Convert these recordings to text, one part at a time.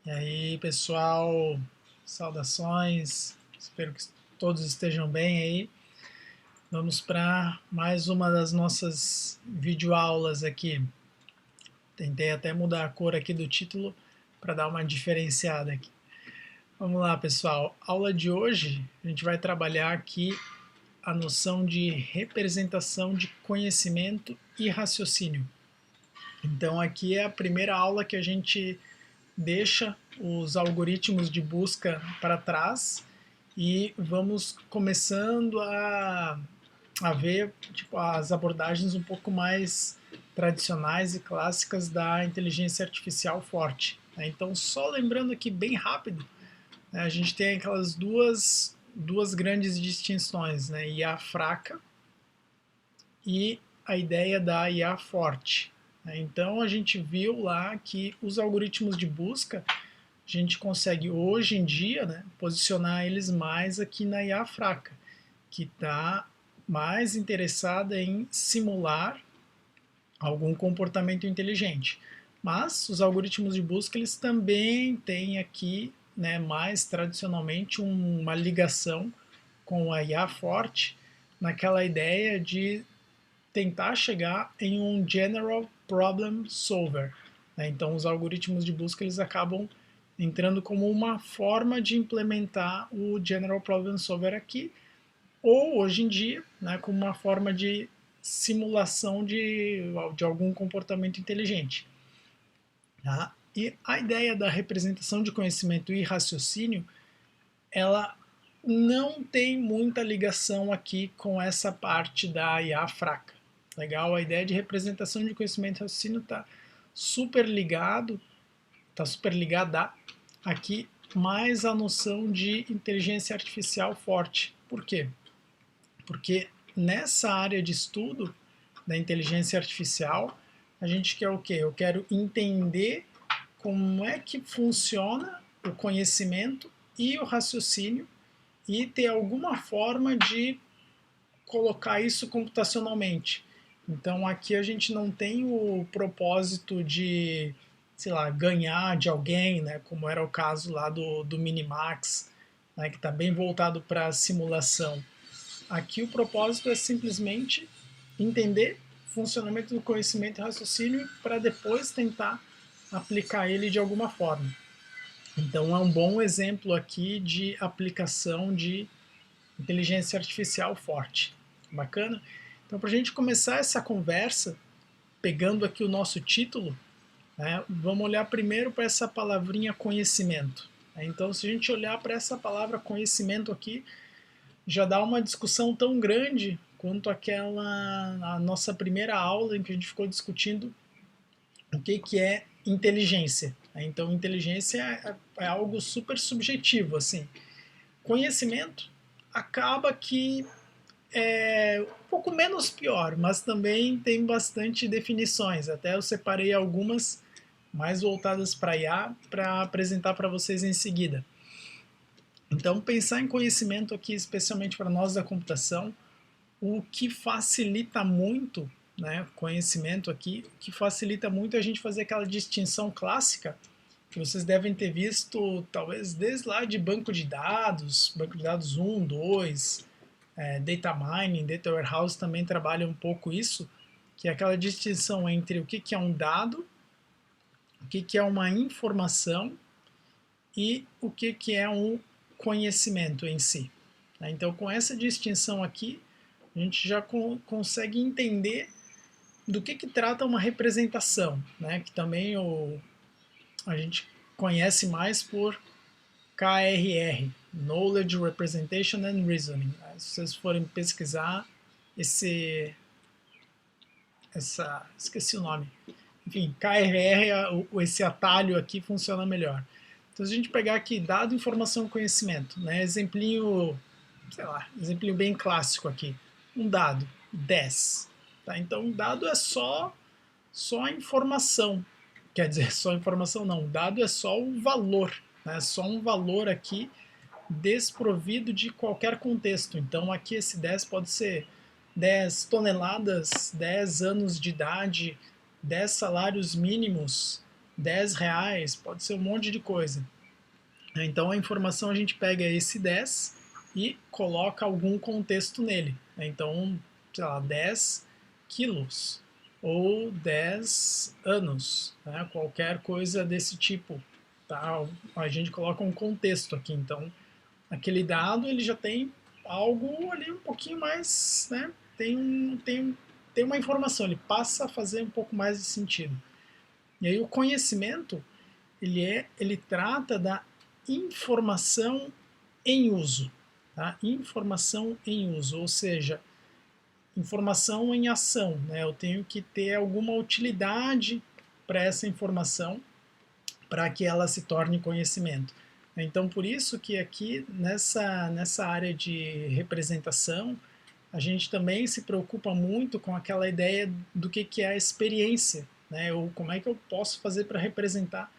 E aí, pessoal, saudações, espero que todos estejam bem aí. Vamos para mais uma das nossas videoaulas aqui. Tentei até mudar a cor aqui do título para dar uma diferenciada aqui. Vamos lá, pessoal. Aula de hoje, a gente vai trabalhar aqui a noção de representação de conhecimento e raciocínio. Então, aqui é a primeira aula que a gente deixa os algoritmos de busca para trás e vamos começando a ver tipo, as abordagens um pouco mais tradicionais e clássicas da inteligência artificial forte. Né? Então, só lembrando aqui bem rápido, né, a gente tem aquelas duas grandes distinções, né? IA fraca e a ideia da IA forte. Né? Então, a gente viu lá que os algoritmos de busca a gente consegue hoje em dia, né, posicionar eles mais aqui na IA fraca, que está mais interessada em simular algum comportamento inteligente. Mas os algoritmos de busca eles também têm aqui, né, mais tradicionalmente uma ligação com a IA forte, naquela ideia de tentar chegar em um General Problem Solver. Né? Então, os algoritmos de busca eles acabam entrando como uma forma de implementar o General Problem Solver aqui, ou hoje em dia, né, como uma forma de simulação de algum comportamento inteligente. Tá? E a ideia da representação de conhecimento e raciocínio, ela não tem muita ligação aqui com essa parte da IA fraca. Legal? A ideia de representação de conhecimento e raciocínio está super ligada aqui mais a noção de inteligência artificial forte. Por quê? Porque nessa área de estudo da inteligência artificial, a gente quer o quê? Eu quero entender como é que funciona o conhecimento e o raciocínio e ter alguma forma de colocar isso computacionalmente. Então aqui a gente não tem o propósito de, sei lá, ganhar de alguém, né, como era o caso lá do Minimax, né, que está bem voltado para a simulação. Aqui o propósito é simplesmente entender o funcionamento do conhecimento e raciocínio para depois tentar aplicar ele de alguma forma. Então é um bom exemplo aqui de aplicação de inteligência artificial forte. Bacana? Então, para a gente começar essa conversa, pegando aqui o nosso título, né, vamos olhar primeiro para essa palavrinha conhecimento. Então, se a gente olhar para essa palavra conhecimento aqui, já dá uma discussão tão grande quanto aquela a nossa primeira aula em que a gente ficou discutindo o que é inteligência. Então, inteligência é algo super subjetivo, assim. Conhecimento acaba que é um pouco menos pior, mas também tem bastante definições. Até eu separei algumas mais voltadas para IA para apresentar para vocês em seguida. Então, pensar em conhecimento aqui, especialmente para nós da computação, o que facilita muito, né, conhecimento aqui, o que facilita muito é a gente fazer aquela distinção clássica que vocês devem ter visto, talvez desde lá de banco de dados 1, 2, data mining, data warehouse também trabalha um pouco isso, que é aquela distinção entre o que é um dado, o que é uma informação e o que é um conhecimento em si. Então, com essa distinção aqui, a gente já consegue entender do que trata uma representação, né? Que também a gente conhece mais por KRR, Knowledge Representation and Reasoning. Se vocês forem pesquisar esqueci o nome. Enfim, KRR, esse atalho aqui funciona melhor. Então, se a gente pegar aqui dado, informação, conhecimento, né? Exemplinho, sei lá, exemplinho bem clássico aqui. Um dado, 10. Tá? Então, um dado é só a informação. Quer dizer, só informação não. O dado é só o valor. Né? Só um valor aqui desprovido de qualquer contexto. Então, aqui esse 10 pode ser 10 toneladas, 10 anos de idade, 10 salários mínimos, R$ 10, pode ser um monte de coisa. Então a informação a gente pega esse 10 e coloca algum contexto nele. Então, sei lá, 10 quilos ou 10 anos, né? Qualquer coisa desse tipo. Tá? A gente coloca um contexto aqui. Então, aquele dado ele já tem algo ali um pouquinho mais, né? Tem uma informação, ele passa a fazer um pouco mais de sentido. E aí o conhecimento, ele trata da informação em uso, tá? Informação em uso, ou seja, informação em ação, né? Eu tenho que ter alguma utilidade para essa informação, para que ela se torne conhecimento. Então, por isso que aqui nessa área de representação, a gente também se preocupa muito com aquela ideia do que é a experiência, né? Ou como é que eu posso fazer para representar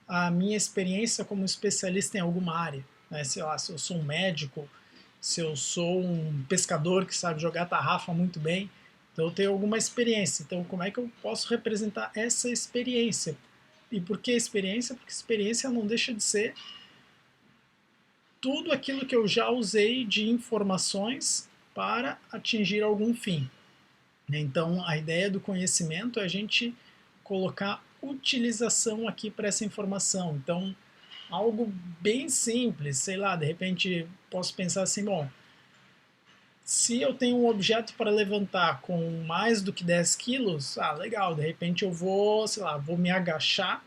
a minha experiência como especialista em alguma área, né? Se eu sou um médico, se eu sou um pescador que sabe jogar tarrafa muito bem, então eu tenho alguma experiência. Então, como é que eu posso representar essa experiência? E por que experiência? Porque experiência não deixa de ser tudo aquilo que eu já usei de informações para atingir algum fim. Então, a ideia do conhecimento é a gente colocar utilização aqui para essa informação. Então, algo bem simples, sei lá, de repente posso pensar assim, bom, se eu tenho um objeto para levantar com mais do que 10 quilos, legal, de repente eu vou, sei lá, vou me agachar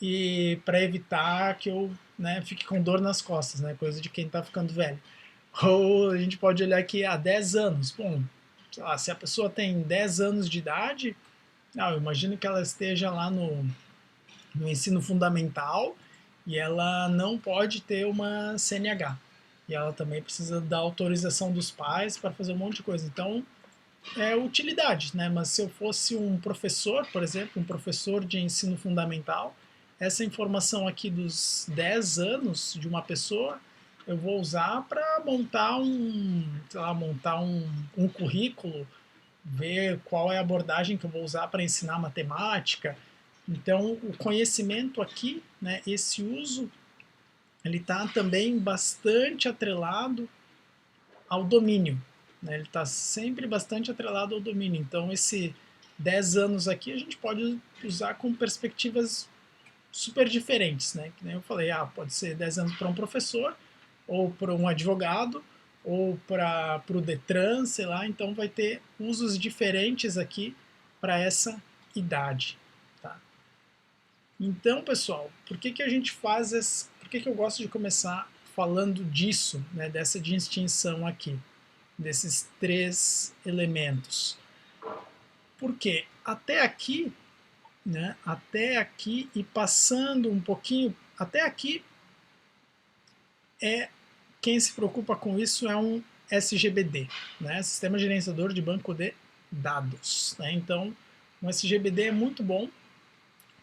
e para evitar que eu, né, fique com dor nas costas, né, coisa de quem está ficando velho. Ou a gente pode olhar aqui há 10 anos. Bom, sei lá, se a pessoa tem 10 anos de idade, eu imagino que ela esteja lá no ensino fundamental e ela não pode ter uma CNH. E ela também precisa da autorização dos pais para fazer um monte de coisa. Então, é utilidade, né? Mas se eu fosse um professor, por exemplo, um professor de ensino fundamental, essa informação aqui dos 10 anos de uma pessoa, eu vou usar para montar um currículo, ver qual é a abordagem que eu vou usar para ensinar matemática. Então, o conhecimento aqui, né, esse uso, ele está também bastante atrelado ao domínio. Né? Ele está sempre bastante atrelado ao domínio. Então, esse 10 anos aqui a gente pode usar com perspectivas super diferentes. Né? Que nem eu falei, pode ser 10 anos para um professor, ou para um advogado, ou para o Detran, sei lá. Então, vai ter usos diferentes aqui para essa idade. Tá? Então, pessoal, por que a gente faz por que eu gosto de começar falando disso, né, dessa distinção aqui, desses três elementos? Porque até aqui, né, até aqui e passando um pouquinho, até aqui quem se preocupa com isso é um SGBD, né, Sistema Gerenciador de Banco de Dados. Né? Então, um SGBD é muito bom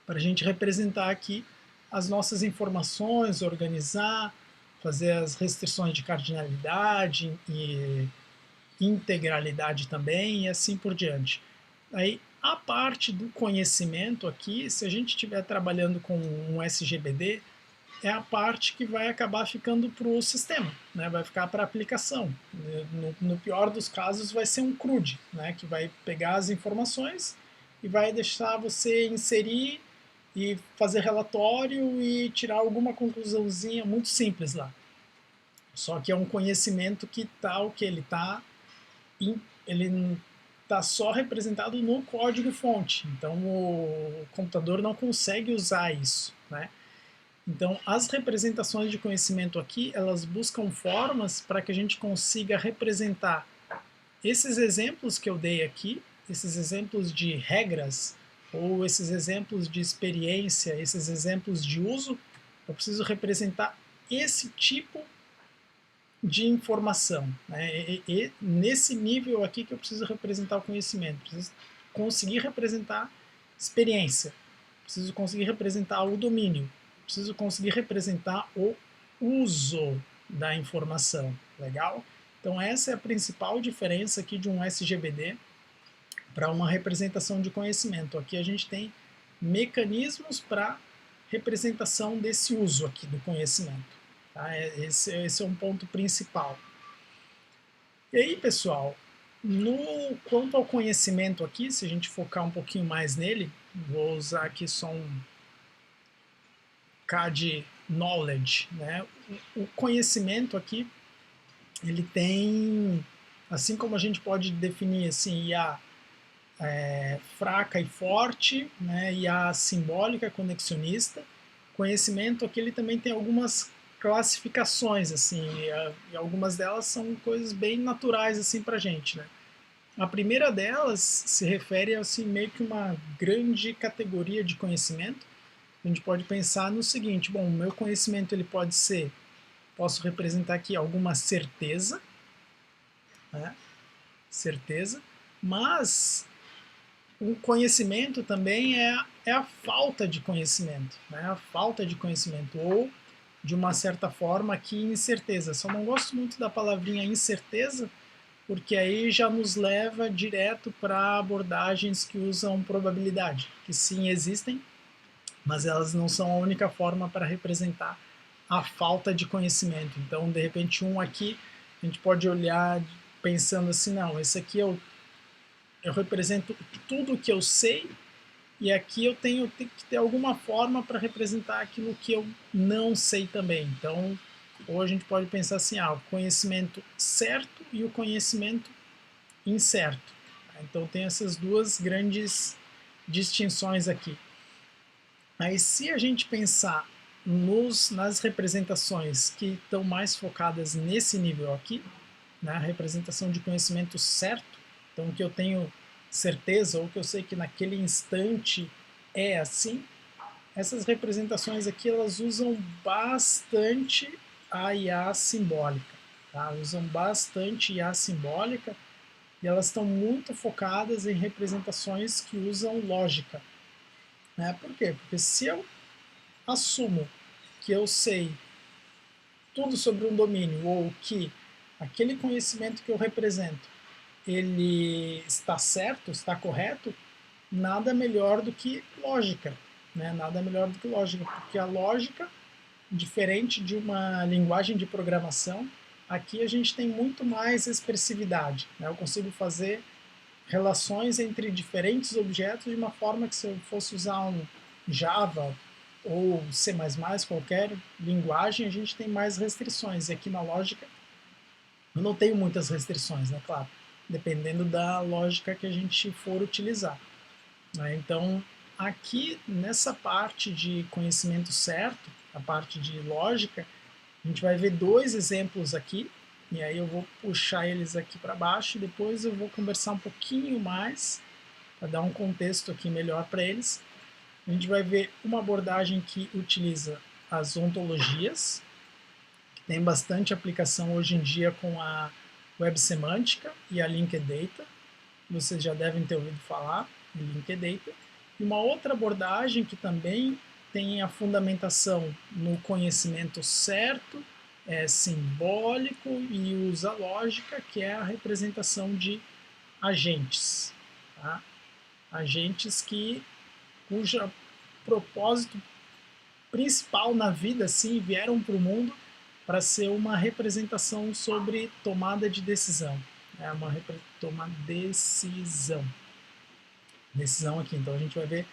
para a gente representar aqui as nossas informações, organizar, fazer as restrições de cardinalidade e integralidade também e assim por diante. Aí, a parte do conhecimento aqui, se a gente estiver trabalhando com um SGBD, é a parte que vai acabar ficando para o sistema, né? Vai ficar para a aplicação. No pior dos casos, vai ser um CRUD, né? Que vai pegar as informações e vai deixar você inserir e fazer relatório e tirar alguma conclusãozinha muito simples lá. Só que é um conhecimento que tá o que ele está só representado no código-fonte. Então o computador não consegue usar isso, né? Então as representações de conhecimento aqui, elas buscam formas para que a gente consiga representar esses exemplos que eu dei aqui, esses exemplos de regras, ou esses exemplos de experiência, esses exemplos de uso, eu preciso representar esse tipo de informação. Né? E nesse nível aqui que eu preciso representar o conhecimento, preciso conseguir representar experiência, preciso conseguir representar o domínio, preciso conseguir representar o uso da informação. Legal? Então essa é a principal diferença aqui de um SGBD para uma representação de conhecimento. Aqui a gente tem mecanismos para representação desse uso aqui do conhecimento. Tá? Esse é um ponto principal. E aí, pessoal, quanto ao conhecimento aqui, se a gente focar um pouquinho mais nele, vou usar aqui só um K de knowledge, né? O conhecimento aqui, ele tem, assim como a gente pode definir assim, IA fraca e forte, né, IA simbólica, conexionista, conhecimento aqui ele também tem algumas classificações, assim, e algumas delas são coisas bem naturais assim para a gente, né? A primeira delas se refere assim meio que uma grande categoria de conhecimento. A gente pode pensar no seguinte: bom, o meu conhecimento ele pode ser, posso representar aqui alguma certeza, né? Certeza, mas o conhecimento também é a falta de conhecimento, né? A falta de conhecimento, ou de uma certa forma aqui incerteza. Só não gosto muito da palavrinha incerteza, porque aí já nos leva direto para abordagens que usam probabilidade, que sim existem, mas elas não são a única forma para representar a falta de conhecimento. Então, de repente, um aqui, a gente pode olhar pensando assim, não, esse aqui eu represento tudo o que eu sei, e aqui eu tenho que ter alguma forma para representar aquilo que eu não sei também. Então, ou a gente pode pensar assim, o conhecimento certo e o conhecimento incerto. Então tem essas duas grandes distinções aqui. Aí se a gente pensar nas representações que estão mais focadas nesse nível aqui, na representação de conhecimento certo, então que eu tenho certeza ou que eu sei que naquele instante é assim, essas representações aqui elas usam bastante a IA simbólica, tá? Usam bastante IA simbólica e elas estão muito focadas em representações que usam lógica, né? Por quê? Porque se eu assumo que eu sei tudo sobre um domínio ou que aquele conhecimento que eu represento ele está certo, está correto, nada melhor do que lógica, né? Nada melhor do que lógica, porque a lógica, diferente de uma linguagem de programação, aqui a gente tem muito mais expressividade, né? Eu consigo fazer relações entre diferentes objetos de uma forma que se eu fosse usar um Java ou C++, qualquer linguagem, a gente tem mais restrições. E aqui na lógica eu não tenho muitas restrições, né? Claro, dependendo da lógica que a gente for utilizar, né? Então, aqui nessa parte de conhecimento certo, a parte de lógica, a gente vai ver dois exemplos aqui, e aí eu vou puxar eles aqui para baixo e depois eu vou conversar um pouquinho mais, para dar um contexto aqui melhor para eles. A gente vai ver uma abordagem que utiliza as ontologias, que tem bastante aplicação hoje em dia com a Web Semântica e a Linked Data. Vocês já devem ter ouvido falar de Linked Data. E uma outra abordagem que também tem a fundamentação no conhecimento certo, é simbólico e usa lógica, que é a representação de agentes. Tá? Agentes cujo propósito principal na vida assim, vieram para o mundo para ser uma representação sobre tomada de decisão. É uma decisão. Decisão aqui. Então a gente vai ver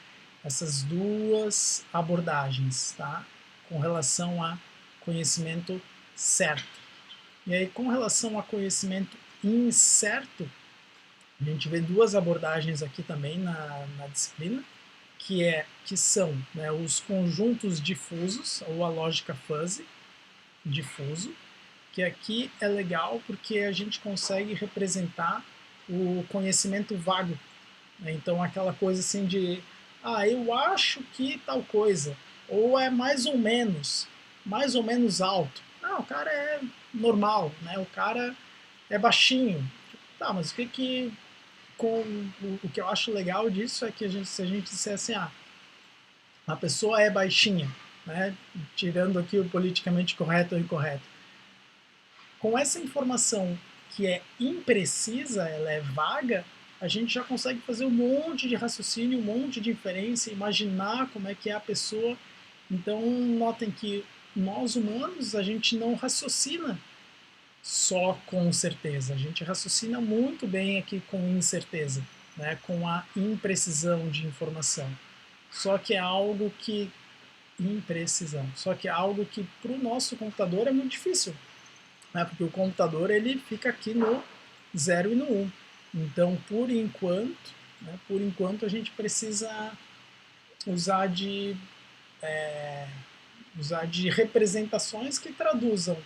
essas duas abordagens, tá? Com relação a conhecimento certo. E aí, com relação a conhecimento incerto, a gente vê duas abordagens aqui também na disciplina, que são, né, os conjuntos difusos, ou a lógica fuzzy, difuso, que aqui é legal porque a gente consegue representar o conhecimento vago, né? Então aquela coisa assim de, eu acho que tal coisa, ou é mais ou menos alto. Não, o cara é normal, né? O cara é baixinho. Tá, mas o que eu acho legal disso é que se a gente disser assim, a pessoa é baixinha, né? Tirando aqui o politicamente correto ou incorreto. Com essa informação que é imprecisa, ela é vaga, a gente já consegue fazer um monte de raciocínio, um monte de inferência, imaginar como é que é a pessoa. Então, notem que nós humanos, a gente não raciocina só com certeza, a gente raciocina muito bem aqui com incerteza, né, com a imprecisão de informação. Só que é algo que imprecisão. Só que é algo que para o nosso computador é muito difícil, né? Porque o computador ele fica aqui no 0 e no 1. Então, por enquanto a gente precisa usar de, usar de representações que traduzam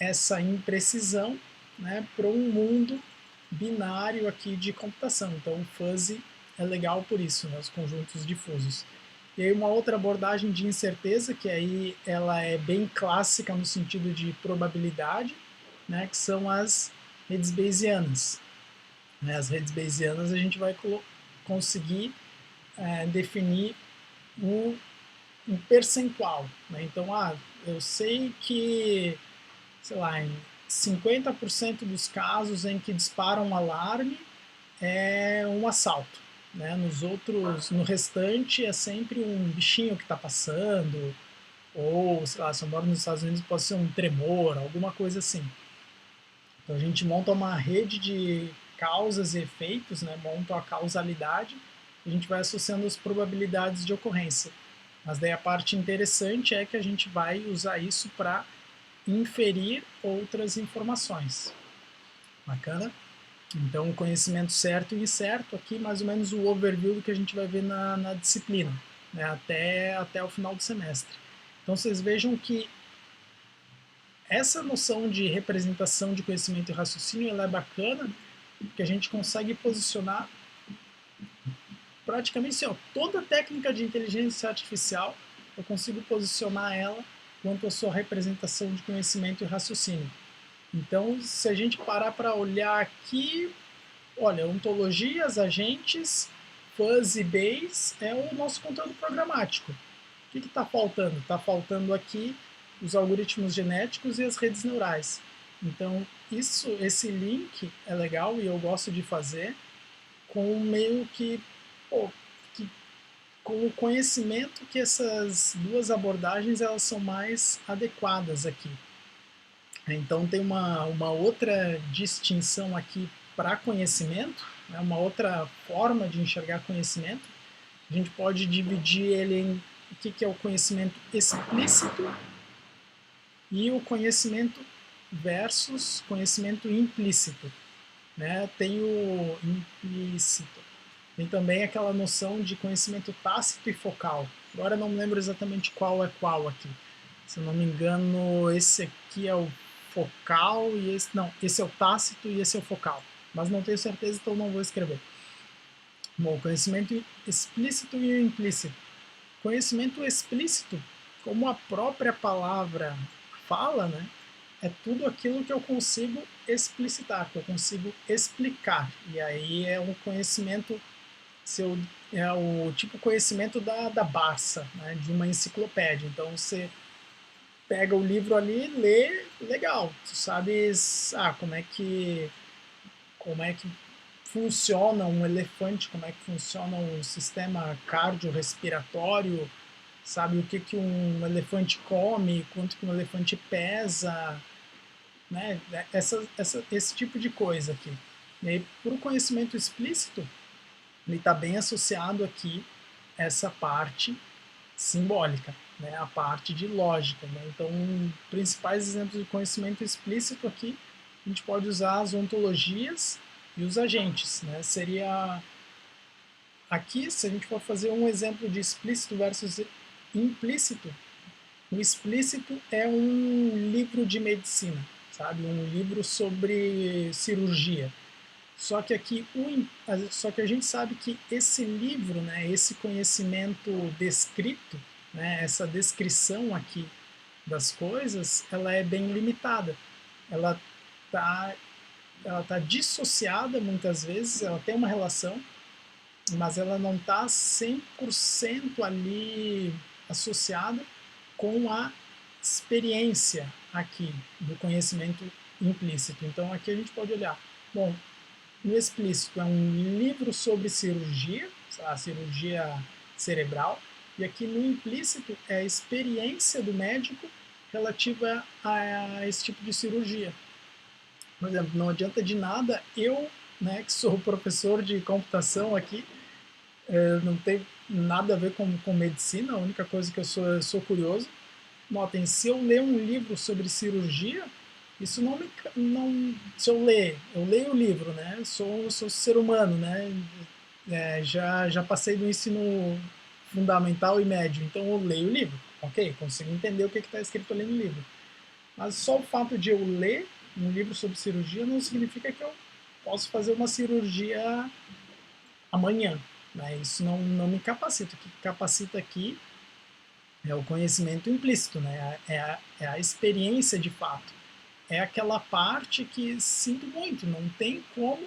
essa imprecisão, né, para um mundo binário aqui de computação. Então, o fuzzy é legal por isso, né, os conjuntos difusos. E aí uma outra abordagem de incerteza, que aí ela é bem clássica no sentido de probabilidade, né, que são as redes bayesianas. As redes bayesianas a gente vai conseguir definir um percentual. Né? Então, eu sei que, sei lá, em 50% dos casos em que dispara um alarme é um assalto. Né? No restante é sempre um bichinho que está passando, ou, sei lá, se eu moro nos Estados Unidos pode ser um tremor, alguma coisa assim. Então a gente monta uma rede de causas e efeitos, né? Monta a causalidade, a gente vai associando as probabilidades de ocorrência. Mas daí a parte interessante é que a gente vai usar isso para inferir outras informações. Bacana? Então, o conhecimento certo e incerto, aqui mais ou menos o overview do que a gente vai ver na disciplina, né, até o final do semestre. Então, vocês vejam que essa noção de representação de conhecimento e raciocínio ela é bacana, porque a gente consegue posicionar praticamente assim, ó, toda técnica de inteligência artificial, eu consigo posicionar ela quanto à sua representação de conhecimento e raciocínio. Então, se a gente parar para olhar aqui, olha, ontologias, agentes, fuzzy base é o nosso conteúdo programático. O que está faltando? Está faltando aqui os algoritmos genéticos e as redes neurais. Então, esse link é legal e eu gosto de fazer com meio que, com o conhecimento que essas duas abordagens elas são mais adequadas aqui. Então tem uma outra distinção aqui para conhecimento, né, uma outra forma de enxergar conhecimento. A gente pode dividir ele em o que é o conhecimento explícito e o conhecimento versus conhecimento implícito. Né? Tem o implícito. Tem também aquela noção de conhecimento tácito e focal. Agora eu não me lembro exatamente qual é qual aqui. Se eu não me engano, esse aqui é o focal e esse não, esse é o tácito e esse é o focal. Mas não tenho certeza, então não vou escrever. Bom, conhecimento explícito e implícito. Conhecimento explícito, como a própria palavra fala, né, é tudo aquilo que eu consigo explicitar, que eu consigo explicar. E aí é um conhecimento, é o tipo conhecimento da Barça, né, de uma enciclopédia. Então você pega o livro ali, lê, legal. Tu sabes como é que funciona um elefante, como é que funciona um sistema cardiorrespiratório, sabe o que um elefante come, quanto que um elefante pesa, né? Esse tipo de coisa aqui. E aí, para o conhecimento explícito, ele está bem associado aqui essa parte simbólica, né? A parte de lógica. Né? Então, principais exemplos de conhecimento explícito aqui, a gente pode usar as ontologias e os agentes. Né? Seria aqui, se a gente for fazer um exemplo de explícito versus implícito, o explícito é um livro de medicina, sabe? Um livro sobre cirurgia. Só que aqui, só que a gente sabe que esse livro, né, esse conhecimento descrito, né, essa descrição aqui das coisas, ela é bem limitada. Ela tá, ela tá dissociada muitas vezes, ela tem uma relação, mas ela não está 100% ali associada com a experiência aqui do conhecimento implícito. Então aqui a gente pode olhar, bom, No explícito é um livro sobre cirurgia, a cirurgia cerebral, e aqui no implícito é a experiência do médico relativa a esse tipo de cirurgia. Por exemplo, não adianta de nada eu, né, que sou professor de computação aqui, não tem nada a ver com medicina, a única coisa que eu sou curioso. Notem, se eu ler um livro sobre cirurgia, isso não me. Não, se eu leio o livro, né? Sou ser humano, né? Já passei do ensino fundamental e médio, então eu leio o livro, ok? Consigo entender o que está escrito ali no livro. Mas só o fato de eu ler um livro sobre cirurgia não significa que eu posso fazer uma cirurgia amanhã. Né? Isso não me capacita. O que capacita aqui é o conhecimento implícito, né? É a experiência de fato. É aquela parte que sinto muito, não tem como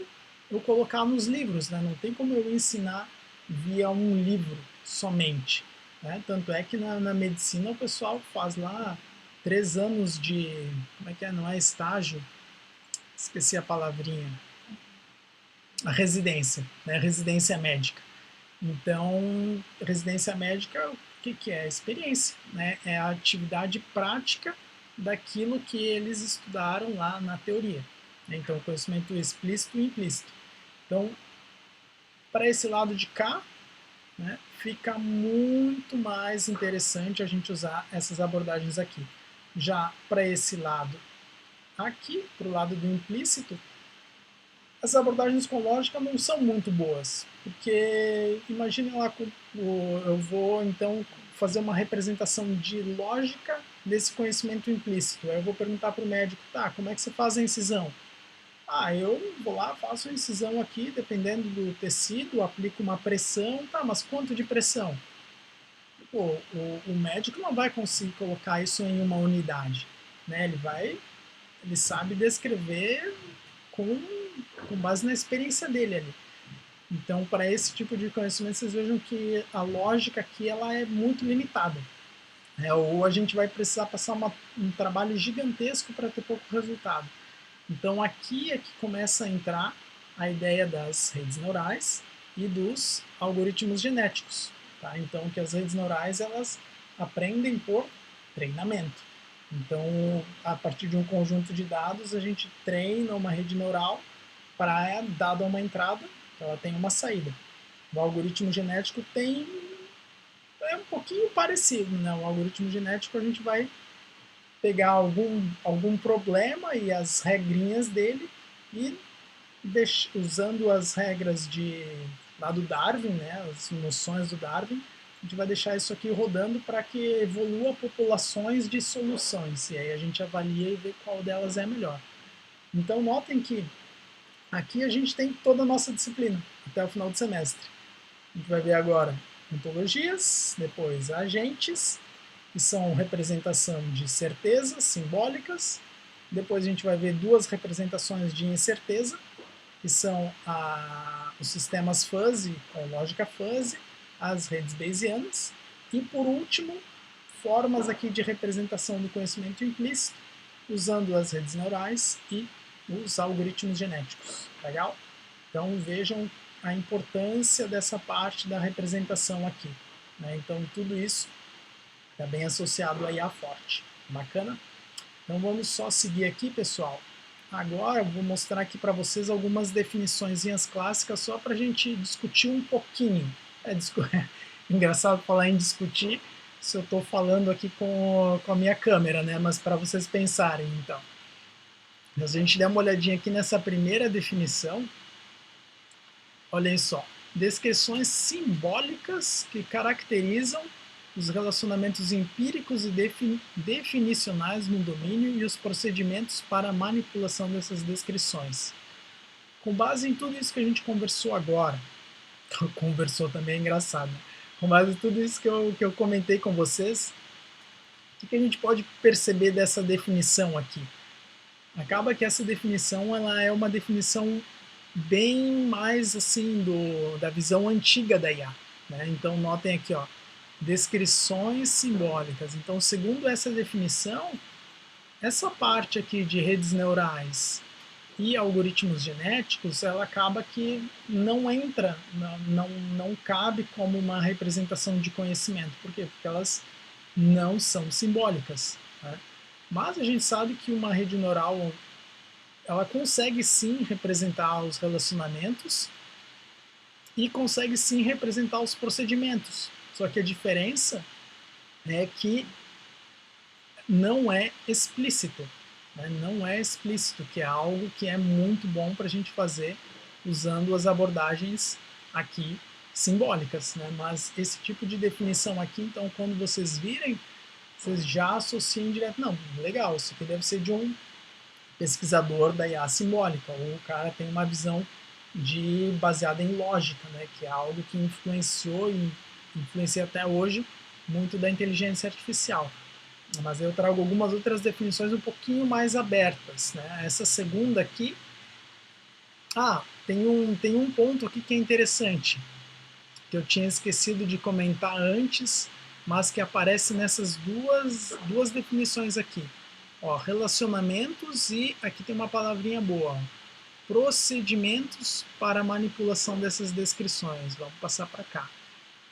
eu colocar nos livros, né? Não tem como eu ensinar via um livro somente. Né? Tanto é que na medicina o pessoal faz lá 3 anos de. Como é que é? Não é estágio? Esqueci a palavrinha. A residência, né? Residência médica. Então, residência médica, o que é? Experiência, né? É a atividade prática daquilo que eles estudaram lá na teoria. Então, conhecimento explícito e implícito. Então, para esse lado de cá, né, fica muito mais interessante a gente usar essas abordagens aqui. Já para esse lado aqui, para o lado do implícito, as abordagens com lógica não são muito boas, porque imagine lá, eu vou então fazer uma representação de lógica desse conhecimento implícito. Aí eu vou perguntar para o médico, tá, como é que você faz a incisão? Ah, eu vou lá, faço a incisão aqui, dependendo do tecido, aplico uma pressão, tá, mas quanto de pressão? Pô, o médico não vai conseguir colocar isso em uma unidade, né? Ele sabe descrever com, com base na experiência dele ali. Então, para esse tipo de conhecimento, vocês vejam que a lógica aqui ela é muito limitada. Ou a gente vai precisar passar um trabalho gigantesco para ter pouco resultado. Então, aqui é que começa a entrar a ideia das redes neurais e dos algoritmos genéticos. Tá? Então, que as redes neurais elas aprendem por treinamento. Então, a partir de um conjunto de dados, a gente treina uma rede neural para, dada uma entrada, ela tem uma saída. O algoritmo genético é um pouquinho parecido, né? O algoritmo genético a gente vai pegar algum problema e as regrinhas dele e usando as regras lá do Darwin, né? As noções do Darwin, a gente vai deixar isso aqui rodando para que evolua populações de soluções e aí a gente avalia e vê qual delas é melhor. Então notem que aqui a gente tem toda a nossa disciplina até o final do semestre. A gente vai ver agora ontologias, depois agentes, que são representação de certezas simbólicas. Depois a gente vai ver duas representações de incerteza, que são os sistemas fuzzy com lógica fuzzy, as redes bayesianas. E por último, formas aqui de representação do conhecimento implícito, usando as redes neurais e os algoritmos genéticos. Legal? Então vejam a importância dessa parte da representação aqui. Né? Então tudo isso está bem associado aí à forte. Bacana? Então vamos só seguir aqui, pessoal. Agora eu vou mostrar aqui para vocês algumas definições clássicas só para a gente discutir um pouquinho. Engraçado falar em discutir se eu estou falando aqui com a minha câmera, né? Mas para vocês pensarem, então. Mas a gente der uma olhadinha aqui nessa primeira definição. Olhem só. Descrições simbólicas que caracterizam os relacionamentos empíricos e definicionais no domínio e os procedimentos para a manipulação dessas descrições. Com base em tudo isso que a gente conversou agora, conversou também é engraçado, com base em tudo isso que eu comentei com vocês, o que a gente pode perceber dessa definição aqui? Acaba que essa definição ela é uma definição bem mais assim da visão antiga da IA. Né? Então notem aqui, ó, descrições simbólicas. Então, segundo essa definição, essa parte aqui de redes neurais e algoritmos genéticos, ela acaba que não entra, não cabe como uma representação de conhecimento. Por quê? Porque elas não são simbólicas, né? Mas a gente sabe que uma rede neural, ela consegue sim representar os relacionamentos e consegue sim representar os procedimentos. Só que a diferença é que não é explícito, né? Não é explícito, que é algo que é muito bom para a gente fazer usando as abordagens aqui simbólicas, né? Mas esse tipo de definição aqui, então, quando vocês virem, vocês já associam direto, não, legal, isso aqui deve ser de um pesquisador da IA simbólica, ou o cara tem uma visão baseada em lógica, né? Que é algo que influenciou e influencia até hoje muito da inteligência artificial. Mas eu trago algumas outras definições um pouquinho mais abertas, né? Essa segunda aqui, tem um ponto aqui que é interessante, que eu tinha esquecido de comentar antes, mas que aparece nessas duas definições aqui. Ó, relacionamentos e aqui tem uma palavrinha boa, ó, procedimentos para manipulação dessas descrições. Vamos passar para cá.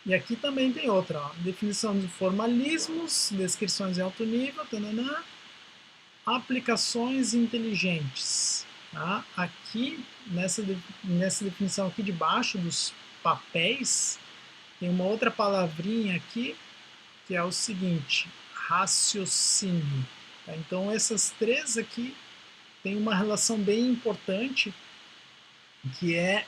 E aqui também tem outra, ó, definição de formalismos, descrições em alto nível, tananã, aplicações inteligentes. Tá? Aqui, nessa definição aqui de baixo dos papéis, tem uma outra palavrinha aqui, que é o seguinte, raciocínio. Tá? Então, essas três aqui têm uma relação bem importante, que é,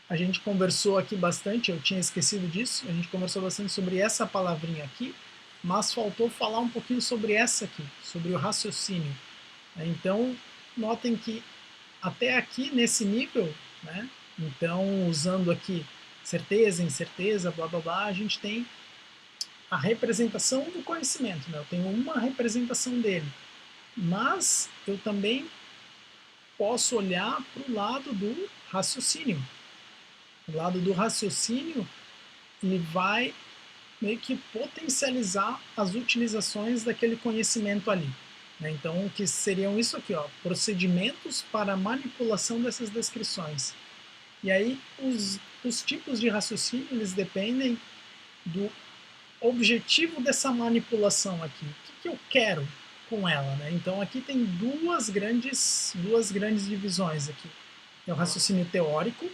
a gente conversou aqui bastante, eu tinha esquecido disso, a gente conversou bastante sobre essa palavrinha aqui, mas faltou falar um pouquinho sobre essa aqui, sobre o raciocínio. Então, notem que até aqui nesse nível, né, então usando aqui certeza, incerteza, blá blá blá, a gente tem a representação do conhecimento, né? Eu tenho uma representação dele, mas eu também posso olhar para o lado do raciocínio. O lado do raciocínio, ele vai meio que potencializar as utilizações daquele conhecimento ali. Né? Então, o que seriam isso aqui, ó, procedimentos para manipulação dessas descrições. E aí, os tipos de raciocínio, eles dependem do objetivo dessa manipulação aqui. O que eu quero com ela? Né? Então, aqui tem duas grandes divisões aqui. É o raciocínio teórico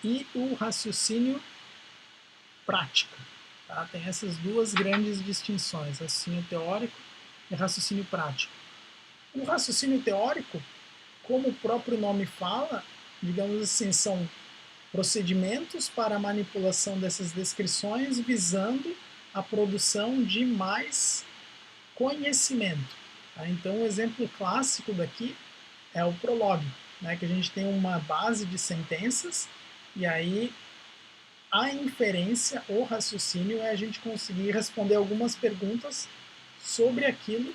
e o raciocínio prático. Tá? Tem essas duas grandes distinções, raciocínio teórico e raciocínio prático. O raciocínio teórico, como o próprio nome fala, digamos assim, são procedimentos para a manipulação dessas descrições visando a produção de mais conhecimento. Tá? Então, o exemplo clássico daqui é o Prolog, né, que a gente tem uma base de sentenças e aí a inferência, o raciocínio, é a gente conseguir responder algumas perguntas sobre aquilo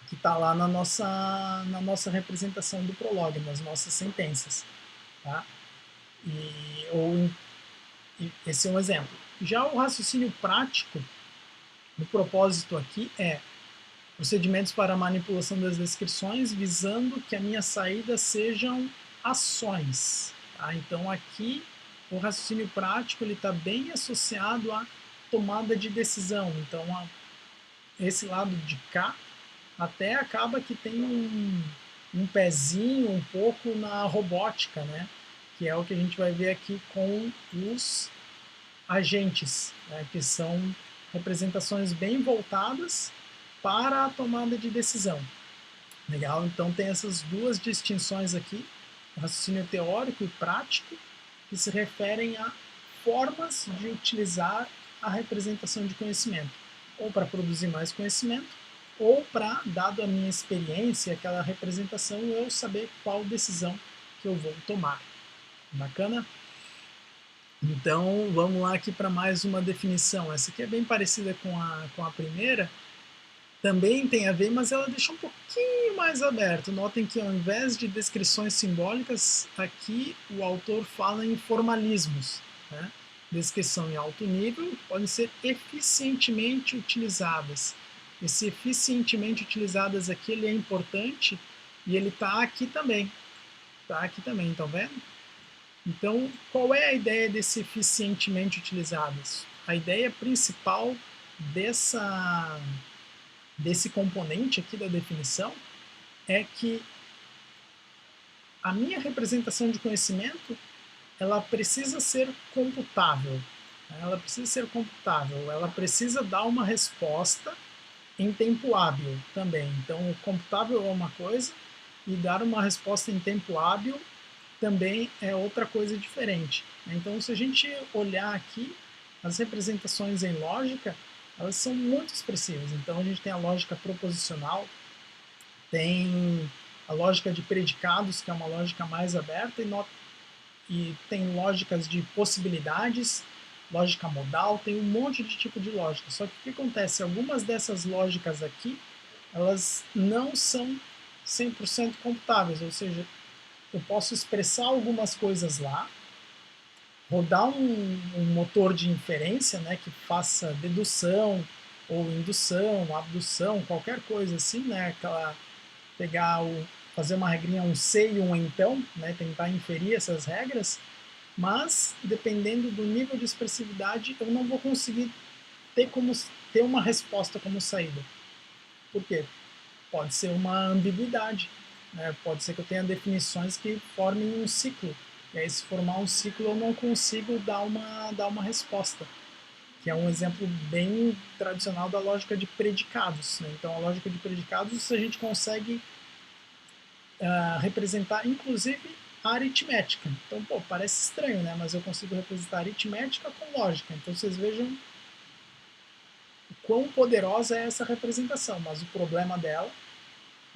que está lá na nossa representação do Prolog, nas nossas sentenças. Tá? Esse é um exemplo. Já o raciocínio prático, o propósito aqui é procedimentos para a manipulação das descrições visando que a minha saída sejam ações. Tá? Então aqui o raciocínio prático está bem associado à tomada de decisão. Então esse lado de cá até acaba que tem um pezinho um pouco na robótica, né? Que é o que a gente vai ver aqui com os agentes, né? Que são representações bem voltadas para a tomada de decisão. Legal? Então tem essas duas distinções aqui, o raciocínio teórico e prático, que se referem a formas de utilizar a representação de conhecimento, ou para produzir mais conhecimento, ou para, dado a minha experiência, aquela representação, eu saber qual decisão que eu vou tomar. Bacana? Então, vamos lá aqui para mais uma definição. Essa aqui é bem parecida com a primeira, também tem a ver, mas ela deixa um pouquinho mais aberto. Notem que ao invés de descrições simbólicas, aqui o autor fala em formalismos. Né? Descrição em alto nível podem ser eficientemente utilizadas. Esse eficientemente utilizadas aqui, ele é importante e ele está aqui também. Está aqui também, estão vendo? Então, qual é a ideia desse eficientemente utilizadas? A ideia principal desse componente aqui da definição é que a minha representação de conhecimento ela precisa ser computável. Ela precisa ser computável, ela precisa dar uma resposta em tempo hábil também. Então, computável é uma coisa e dar uma resposta em tempo hábil também é outra coisa diferente. Então, se a gente olhar aqui, as representações em lógica, elas são muito expressivas. Então, a gente tem a lógica proposicional, tem a lógica de predicados, que é uma lógica mais aberta, e tem lógicas de possibilidades, lógica modal, tem um monte de tipo de lógica. Só que o que acontece? Algumas dessas lógicas aqui, elas não são 100% computáveis, ou seja, eu posso expressar algumas coisas lá, rodar um motor de inferência, né, que faça dedução ou indução, abdução, qualquer coisa assim, né, aquela fazer uma regrinha um se e um então, né, tentar inferir essas regras, mas dependendo do nível de expressividade eu não vou conseguir ter uma resposta como saída. Por quê? Pode ser uma ambiguidade, né? Pode ser que eu tenha definições que formem um ciclo, e aí se formar um ciclo eu não consigo dar uma resposta, que é um exemplo bem tradicional da lógica de predicados, né? Então a lógica de predicados a gente consegue representar inclusive a aritmética. Então, pô, parece estranho, né? Mas eu consigo representar a aritmética com lógica. Então vocês vejam o quão poderosa é essa representação, mas o problema dela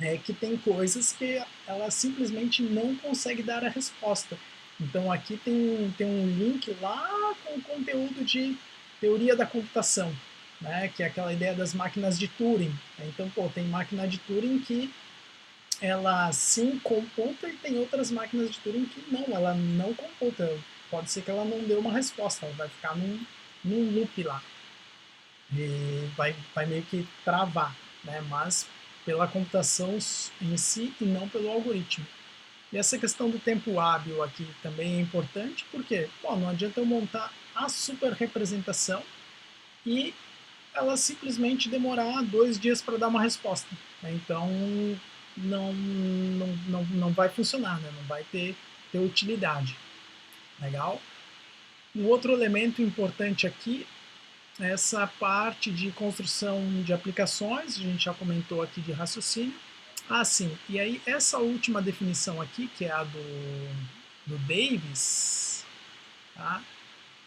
é que tem coisas que ela simplesmente não consegue dar a resposta. Então aqui tem um link lá com o conteúdo de teoria da computação, né, que é aquela ideia das máquinas de Turing. Então, pô, tem máquina de Turing que ela sim computa e tem outras máquinas de Turing que não, ela não computa. Pode ser que ela não dê uma resposta, ela vai ficar num loop lá e vai meio que travar, né? Mas pela computação em si e não pelo algoritmo. E essa questão do tempo hábil aqui também é importante, porque bom, não adianta eu montar a super representação e ela simplesmente demorar 2 dias para dar uma resposta, né? Então não vai funcionar, né? Não vai ter utilidade. Legal? Um outro elemento importante aqui, essa parte de construção de aplicações, a gente já comentou aqui de raciocínio. Ah, sim, e aí essa última definição aqui, que é a do Davis, tá?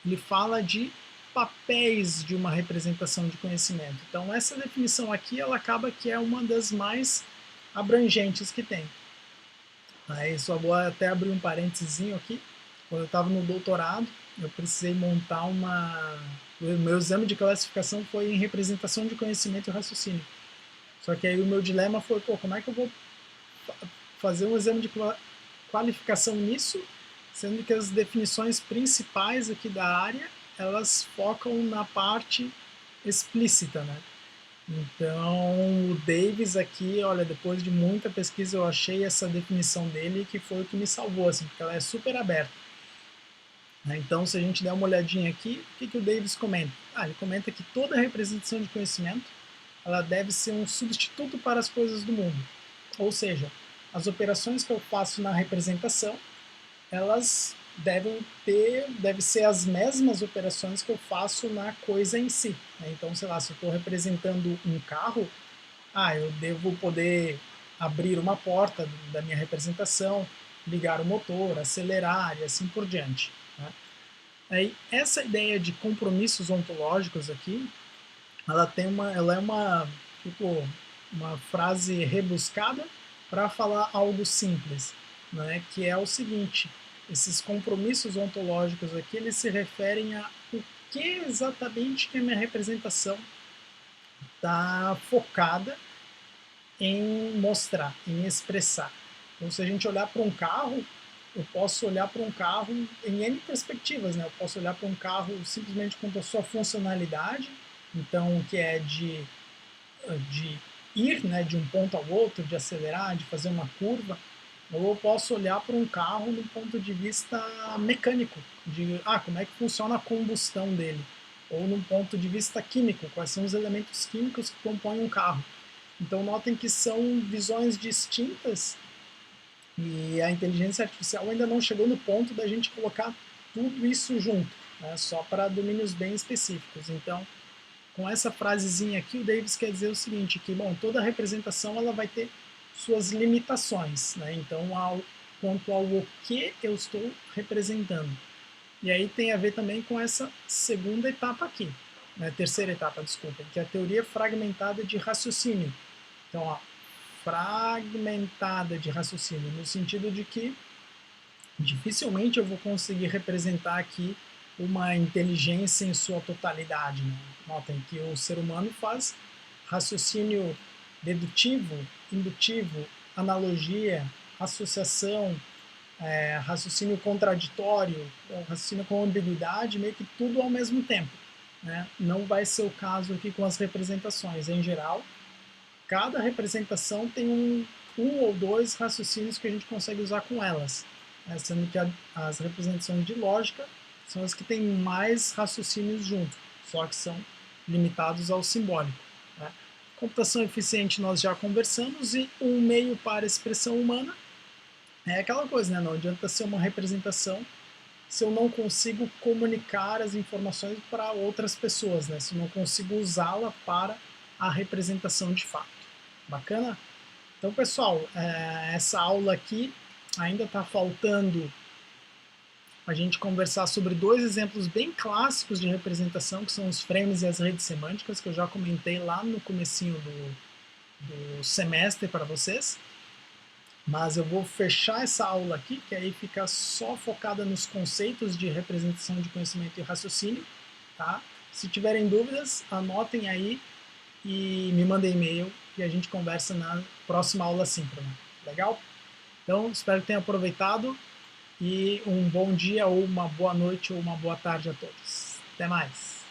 Ele fala de papéis de uma representação de conhecimento. Então essa definição aqui, ela acaba que é uma das mais abrangentes que tem. Aí só vou até abrir um parênteses aqui. Quando eu estava no doutorado, eu precisei montar o meu exame de classificação foi em representação de conhecimento e raciocínio. Só que aí o meu dilema foi, pô, como é que eu vou fazer um exame de qualificação nisso, sendo que as definições principais aqui da área, elas focam na parte explícita, né? Então, o Davis aqui, olha, depois de muita pesquisa, eu achei essa definição dele que foi o que me salvou, assim, porque ela é super aberta. Então, se a gente der uma olhadinha aqui, o que o Davis comenta? Ele comenta que toda representação de conhecimento ela deve ser um substituto para as coisas do mundo. Ou seja, as operações que eu faço na representação, elas devem ser as mesmas operações que eu faço na coisa em si. Então, sei lá, se eu estou representando um carro, eu devo poder abrir uma porta da minha representação, ligar o motor, acelerar e assim por diante. Né? Aí, essa ideia de compromissos ontológicos aqui, ela é tipo, uma frase rebuscada para falar algo simples, né? Que é o seguinte: esses compromissos ontológicos aqui eles se referem a o que exatamente que a minha representação está focada em mostrar, em expressar. Então, se a gente olhar para um carro, eu posso olhar para um carro em N perspectivas, né? Eu posso olhar para um carro simplesmente quanto à sua funcionalidade, então, que é de de ir, né, de um ponto ao outro, de acelerar, de fazer uma curva, ou eu posso olhar para um carro do ponto de vista mecânico, de como é que funciona a combustão dele, ou num ponto de vista químico, quais são os elementos químicos que compõem um carro. Então notem que são visões distintas e a inteligência artificial ainda não chegou no ponto da gente colocar tudo isso junto, né, só para domínios bem específicos. Então, com essa frasezinha aqui, o Davis quer dizer o seguinte, que bom, toda representação ela vai ter suas limitações, né? Então, quanto ao o que eu estou representando. E aí tem a ver também com essa segunda etapa aqui, né? Terceira etapa, desculpa, que é a teoria fragmentada de raciocínio. Então, ó, fragmentada de raciocínio, no sentido de que dificilmente eu vou conseguir representar aqui uma inteligência em sua totalidade. Né? Notem que o ser humano faz raciocínio dedutivo, indutivo, analogia, associação, raciocínio contraditório, raciocínio com ambiguidade, meio que tudo ao mesmo tempo. Né? Não vai ser o caso aqui com as representações. Em geral, cada representação tem um ou dois raciocínios que a gente consegue usar com elas, né? Sendo que as representações de lógica são as que têm mais raciocínios junto, só que são limitados ao simbólico. Né? Computação eficiente nós já conversamos, e um meio para a expressão humana é aquela coisa, né? Não adianta ser uma representação se eu não consigo comunicar as informações para outras pessoas, né? Se eu não consigo usá-la para a representação de fato. Bacana? Então, pessoal, essa aula aqui ainda está faltando a gente conversar sobre dois exemplos bem clássicos de representação, que são os frames e as redes semânticas, que eu já comentei lá no comecinho do semestre para vocês. Mas eu vou fechar essa aula aqui, que aí fica só focada nos conceitos de representação de conhecimento e raciocínio. Tá? Se tiverem dúvidas, anotem aí e me mandem e-mail e a gente conversa na próxima aula síncrona. Legal? Então, espero que tenham aproveitado e um bom dia, ou uma boa noite, ou uma boa tarde a todos. Até mais!